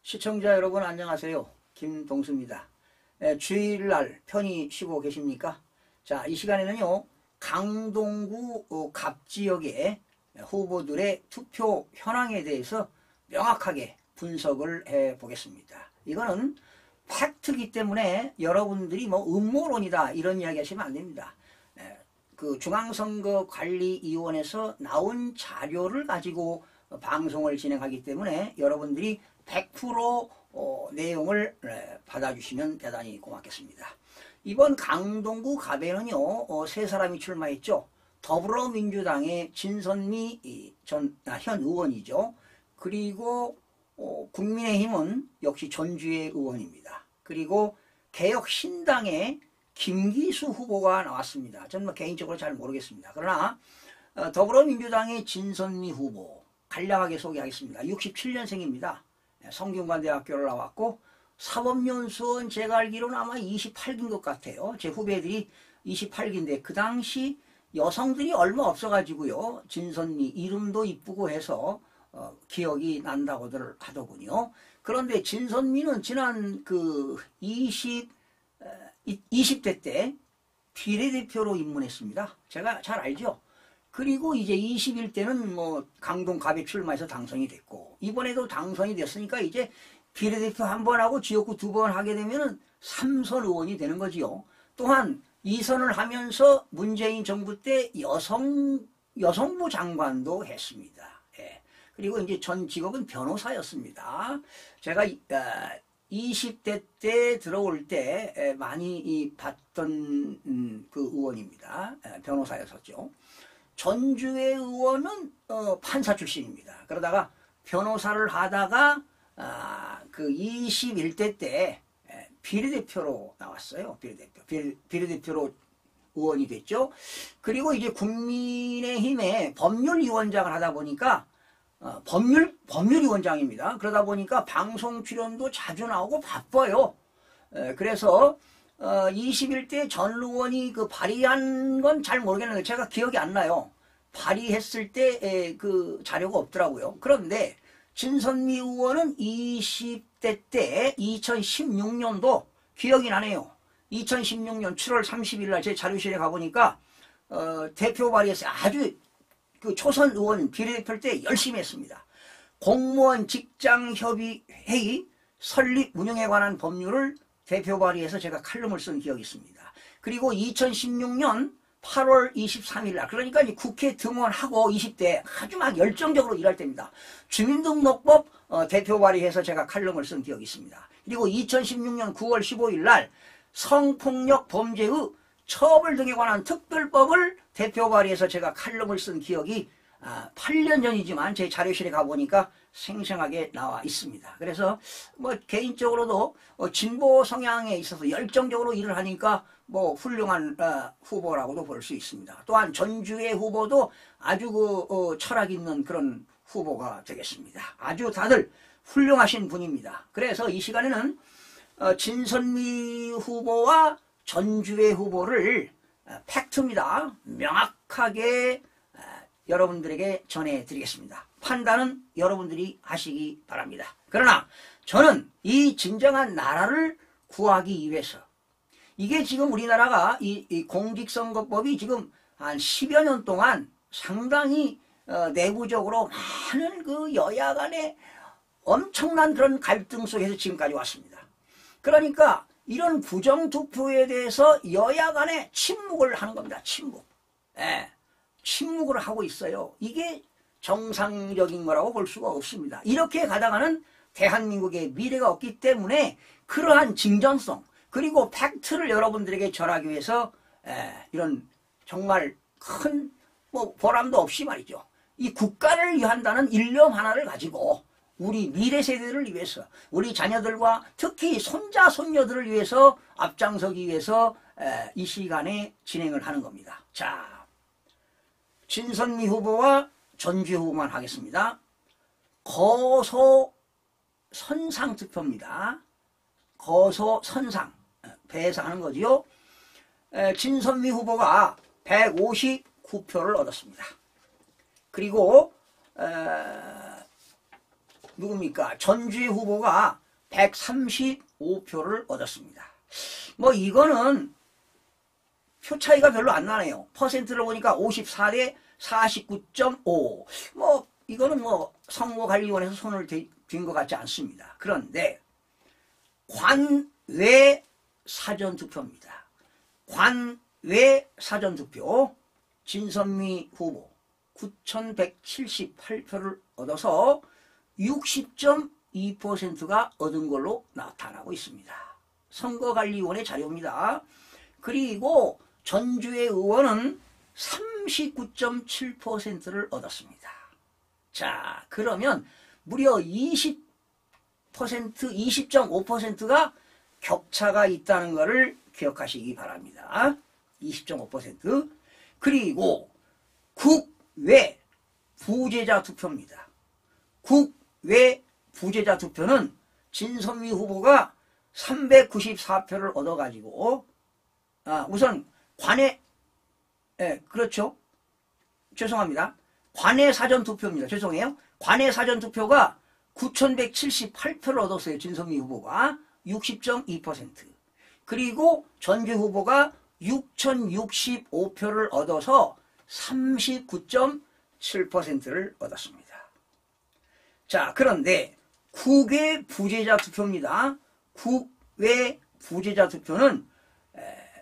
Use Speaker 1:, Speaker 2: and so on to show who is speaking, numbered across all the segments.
Speaker 1: 시청자 여러분 안녕하세요. 김동수입니다. 주일날 편히 쉬고 계십니까? 자, 이 시간에는요, 강동구 갑지역의 후보들의 투표 현황에 대해서 명확하게 분석을 해 보겠습니다. 이거는 팩트이기 때문에 여러분들이 뭐 음모론이다 이런 이야기 하시면 안 됩니다. 그 중앙선거관리위원회에서 나온 자료를 가지고 방송을 진행하기 때문에 여러분들이 100% 내용을 받아주시면 대단히 고맙겠습니다. 이번 강동구 갑에는요, 세 사람이 출마했죠. 더불어민주당의 진선미 현 의원이죠. 그리고 국민의힘은 역시 전주의 의원입니다. 그리고 개혁신당의 김기수 후보가 나왔습니다. 저는 뭐 개인적으로 잘 모르겠습니다. 그러나 더불어민주당의 진선미 후보 간략하게 소개하겠습니다. 67년생입니다. 성균관대학교를 나왔고 사법연수원 제가 알기로는 아마 28기인 것 같아요. 제 후배들이 28기인데 그 당시 여성들이 얼마 없어가지고요. 진선미 이름도 이쁘고 해서 기억이 난다고들 하더군요. 그런데 진선미는 지난 그 20대 때 비례대표로 입문했습니다. 제가 잘 알죠. 그리고 이제 21대는 뭐 강동 갑에 출마해서 당선이 됐고 이번에도 당선이 됐으니까 이제 비례대표 한 번 하고 지역구 2번 하게 되면은 3선 의원이 되는 거지요. 또한 2선을 하면서 문재인 정부 때 여성부 장관도 했습니다. 예. 그리고 이제 전 직업은 변호사였습니다. 제가 20대 때 들어올 때 많이 봤던 그 의원입니다. 변호사였었죠. 전주의 의원은 판사 출신입니다. 그러다가 변호사를 하다가 그 21대 때 비례대표로 나왔어요. 비례대표로 의원이 됐죠. 그리고 이제 국민의힘의 법률위원장을 하다 보니까 법률위원장입니다. 그러다 보니까 방송 출연도 자주 나오고 바빠요. 그래서 21대 전 의원이 그 발의한 건 잘 모르겠는데 제가 기억이 안 나요. 발의했을 때 그 자료가 없더라고요. 그런데 진선미 의원은 20대 때 2016년도 기억이 나네요. 2016년 7월 30일 날 제 자료실에 가보니까 대표 발의에서 아주 그 초선 의원 비례대표 때 열심히 했습니다. 공무원 직장협의회의 설립 운영에 관한 법률을 대표 발의해서 제가 칼럼을 쓴 기억이 있습니다. 그리고 2016년 8월 23일 날 그러니까 이제 국회 등원하고 20대 아주 막 열정적으로 일할 때입니다. 주민등록법 대표 발의해서 제가 칼럼을 쓴 기억이 있습니다. 그리고 2016년 9월 15일 날 성폭력 범죄의 처벌 등에 관한 특별법을 대표 발의해서 제가 칼럼을 쓴 기억이 8년 전이지만 제 자료실에 가보니까 생생하게 나와 있습니다. 그래서 뭐 개인적으로도 진보 성향에 있어서 열정적으로 일을 하니까 뭐 훌륭한 후보라고도 볼 수 있습니다. 또한 전주의 후보도 아주 그 철학 있는 그런 후보가 되겠습니다. 아주 다들 훌륭하신 분입니다. 그래서 이 시간에는 진선미 후보와 전주의 후보를 팩트입니다. 명확하게 여러분들에게 전해드리겠습니다. 판단은 여러분들이 하시기 바랍니다. 그러나 저는 이 진정한 나라를 구하기 위해서 이게 지금 우리나라가 이 공직선거법이 지금 한 10여 년 동안 상당히 내부적으로 많은 그 여야 간의 엄청난 그런 갈등 속에서 지금까지 왔습니다. 그러니까 이런 부정투표에 대해서 여야 간에 침묵을 하는 겁니다. 침묵. 예. 침묵을 하고 있어요. 이게 정상적인 거라고 볼 수가 없습니다. 이렇게 가다가는 대한민국의 미래가 없기 때문에 그러한 진정성 그리고 팩트를 여러분들에게 전하기 위해서 이런 정말 큰 뭐 보람도 없이 말이죠. 이 국가를 위한다는 일념 하나를 가지고 우리 미래 세대를 위해서 우리 자녀들과 특히 손자 손녀들을 위해서 앞장서기 위해서 이 시간에 진행을 하는 겁니다. 자, 진선미 후보와 전주 후보만 하겠습니다. 거소 선상 투표입니다. 거소 선상 배사하는 거지요. 진선미 후보가 159표를 얻었습니다. 그리고 누굽니까? 전주의 후보가 135표를 얻었습니다. 뭐 이거는 표 차이가 별로 안 나네요. 퍼센트를 보니까 54대 49.5. 뭐 이거는 뭐 선거관리위원회에서 손을 댄 것 같지 않습니다. 그런데 관외 사전투표입니다. 관외 사전투표 진선미 후보 9,178표를 얻어서 60.2%가 얻은 걸로 나타나고 있습니다. 선거관리위원회 자료입니다. 그리고 전주의 의원은 39.7%를 얻었습니다. 자, 그러면 무려 20%, 20.5%가 격차가 있다는 것을 기억하시기 바랍니다. 20.5%. 그리고 국외 부재자 투표입니다. 국외 부재자 투표는 진선미 후보가 394표를 얻어가지고 우선 관내 그렇죠. 죄송합니다. 관내 사전투표입니다. 죄송해요. 관내 사전투표가 9,178표를 얻었어요. 진선미 후보가 60.2%. 그리고 전주 후보가 6,065표를 얻어서 39.7%를 얻었습니다. 자, 그런데 국외 부재자 투표입니다. 국외 부재자 투표는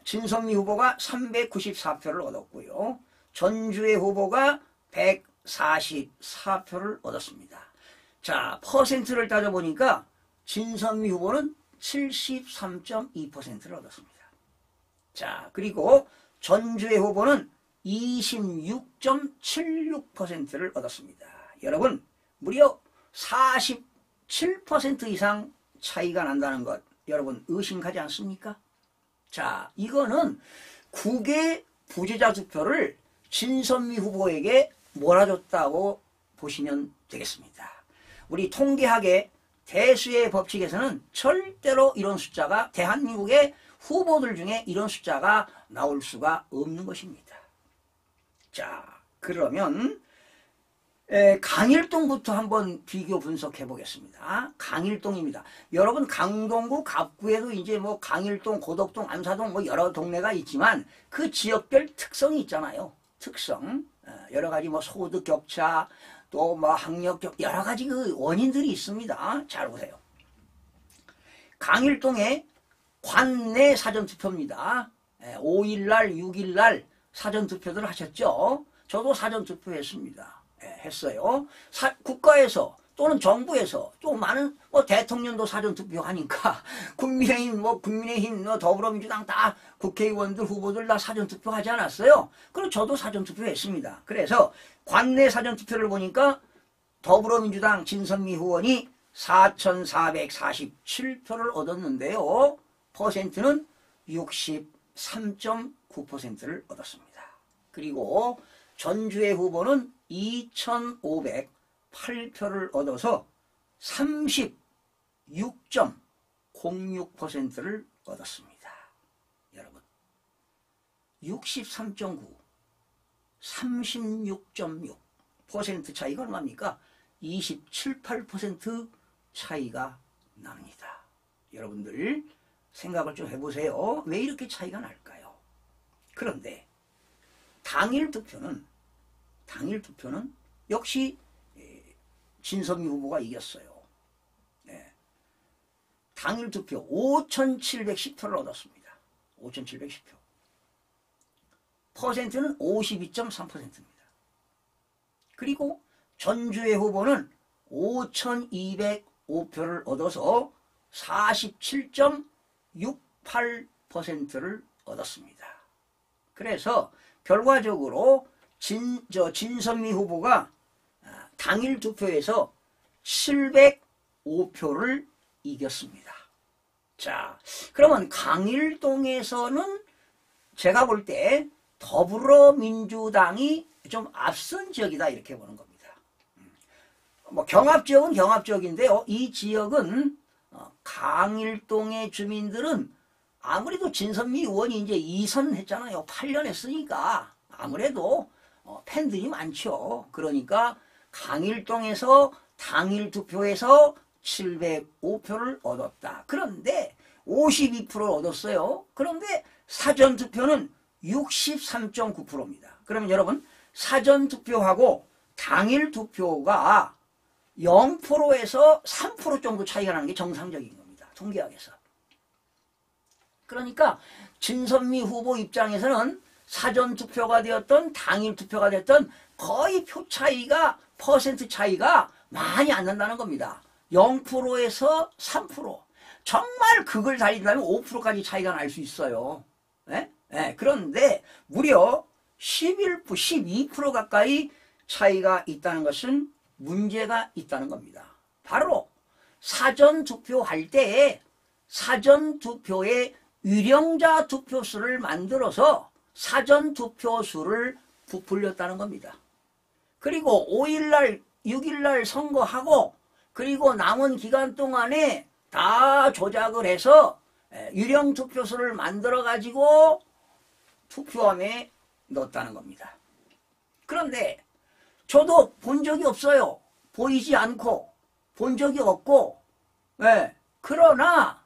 Speaker 1: 진선미 후보가 394표를 얻었고요. 전주의 후보가 144표를 얻었습니다. 자, 퍼센트를 따져보니까 진선미 후보는 73.2%를 얻었습니다. 자, 그리고 전주의 후보는 26.76%를 얻었습니다. 여러분, 무려 47% 이상 차이가 난다는 것 여러분 의심가지 않습니까? 자, 이거는 국외 부재자 투표를 진선미 후보에게 몰아줬다고 보시면 되겠습니다. 우리 통계학의 대수의 법칙에서는 절대로 이런 숫자가 대한민국의 후보들 중에 이런 숫자가 나올 수가 없는 것입니다. 자, 그러면 강일동부터 한번 비교 분석해 보겠습니다. 강일동입니다. 여러분 강동구 갑구에도 이제 뭐 강일동, 고덕동, 안사동 뭐 여러 동네가 있지만 그 지역별 특성이 있잖아요. 특성. 여러 가지 뭐 소득 격차, 또 뭐 학력 격차, 여러 가지 그 원인들이 있습니다. 잘 보세요. 강일동에 관내 사전투표입니다. 5일날, 6일날 사전투표들 하셨죠? 저도 사전투표했습니다. 했어요. 국가에서 또는 정부에서 또 많은 뭐 대통령도 사전투표 하니까 국민의힘, 더불어민주당 다 국회의원들 후보들 다 사전투표 하지 않았어요. 그리고 저도 사전투표 했습니다. 그래서 관내 사전투표를 보니까 더불어민주당 진선미 의원이 4,447표를 얻었는데요. 퍼센트는 63.9%를 얻었습니다. 그리고 전주의 후보는 2,508표를 얻어서 36.06%를 얻었습니다. 여러분 63.9, 36.6% 차이가 얼마입니까? 27, 8% 차이가 납니다. 여러분들 생각을 좀 해보세요. 왜 이렇게 차이가 날까요? 그런데 당일 투표는 역시 진선미 후보가 이겼어요. 당일 투표 5,710표를 얻었습니다. 5,710표. 퍼센트는 52.3%입니다. 그리고 전주의 후보는 5,205표를 얻어서 47.68%를 얻었습니다. 그래서 결과적으로 진선미 후보가 당일 투표에서 705표를 이겼습니다. 자, 그러면 강일동에서는 제가 볼 때 더불어민주당이 좀 앞선 지역이다 이렇게 보는 겁니다. 뭐 경합지역은 경합지역인데요. 이 지역은 강일동의 주민들은 아무래도 진선미 의원이 이제 2선 했잖아요. 8년 했으니까 아무래도 팬들이 많죠. 그러니까 강일동에서 당일 투표에서 705표를 얻었다. 그런데 52%를 얻었어요. 그런데 사전 투표는 63.9%입니다. 그러면 여러분 사전 투표하고 당일 투표가 0%에서 3% 정도 차이가 나는 게 정상적인 겁니다. 통계학에서. 그러니까 진선미 후보 입장에서는 사전 투표가 되었던 당일 투표가 됐던 거의 표 차이가 퍼센트 차이가 많이 안 난다는 겁니다. 0%에서 3%. 정말 극을 달린다면 5%까지 차이가 날 수 있어요. 네? 네. 그런데 무려 11%, 12% 가까이 차이가 있다는 것은 문제가 있다는 겁니다. 바로 사전 투표할 때에 사전 투표의 유령자 투표수를 만들어서 사전 투표수를 부풀렸다는 겁니다. 그리고 5일날, 6일날 선거하고 그리고 남은 기간 동안에 다 조작을 해서 유령 투표수를 만들어 가지고 투표함에 넣었다는 겁니다. 그런데 저도 본 적이 없어요. 보이지 않고 본 적이 없고 그러나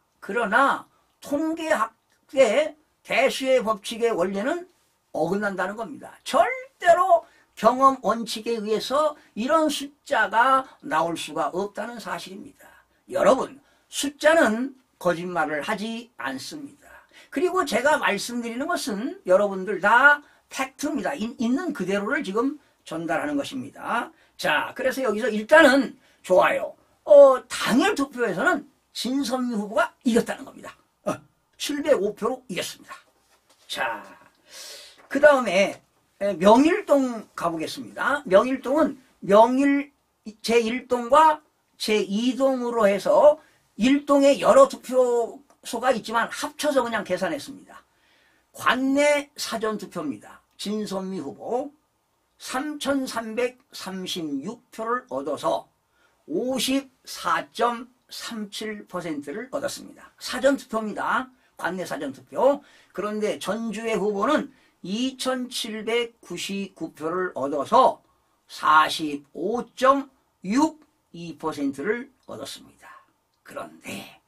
Speaker 1: 통계학의 대수의 법칙의 원리는 어긋난다는 겁니다. 절대로 경험 원칙에 의해서 이런 숫자가 나올 수가 없다는 사실입니다. 여러분, 숫자는 거짓말을 하지 않습니다. 그리고 제가 말씀드리는 것은 여러분들 다 팩트입니다. 있는 그대로를 지금 전달하는 것입니다. 자, 그래서 여기서 일단은 좋아요. 당일 투표에서는 진선미 후보가 이겼다는 겁니다. 705표로 이겼습니다. 자, 그 다음에 명일동 가보겠습니다. 명일동은 명일 제1동과 제2동으로 해서 1동에 여러 투표소가 있지만 합쳐서 그냥 계산했습니다. 관내 사전투표입니다. 진선미 후보 3,336표를 얻어서 54.37%를 얻었습니다. 사전투표입니다. 관내 사전투표. 그런데 전주의 후보는 2,799표를 얻어서 45.62%를 얻었습니다. 그런데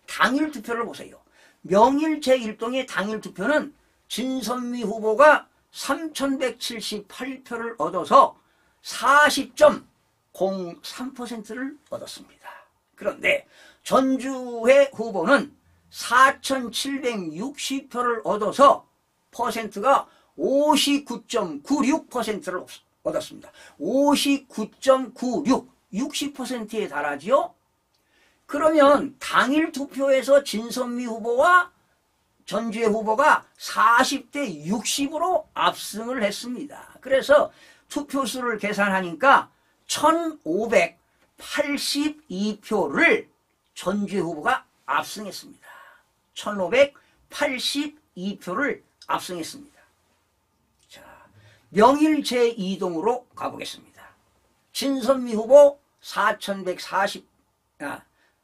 Speaker 1: 당일 투표를 보세요. 명일 제1동의 당일 투표는 진선미 후보가 3,178표를 얻어서 40.03%를 얻었습니다. 그런데 전주의 후보는 4,760표를 얻어서 퍼센트가 59.96%를 얻었습니다. 59.96, 60%에 달하지요. 그러면 당일 투표에서 진선미 후보와 전주의 후보가 40대 60으로 압승을 했습니다. 그래서 투표수를 계산하니까 1,582표를 전주의 후보가 압승했습니다. 1,582표를 압승했습니다. 자, 명일 제2동으로 가보겠습니다. 진선미 후보 4,140,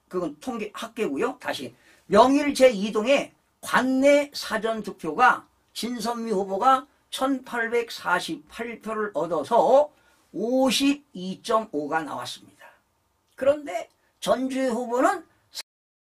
Speaker 1: 그건 통계 합계고요. 다시 명일 제2동에 관내 사전투표가 진선미 후보가 1,848표를 얻어서 52.5가 나왔습니다. 그런데 전주의 후보는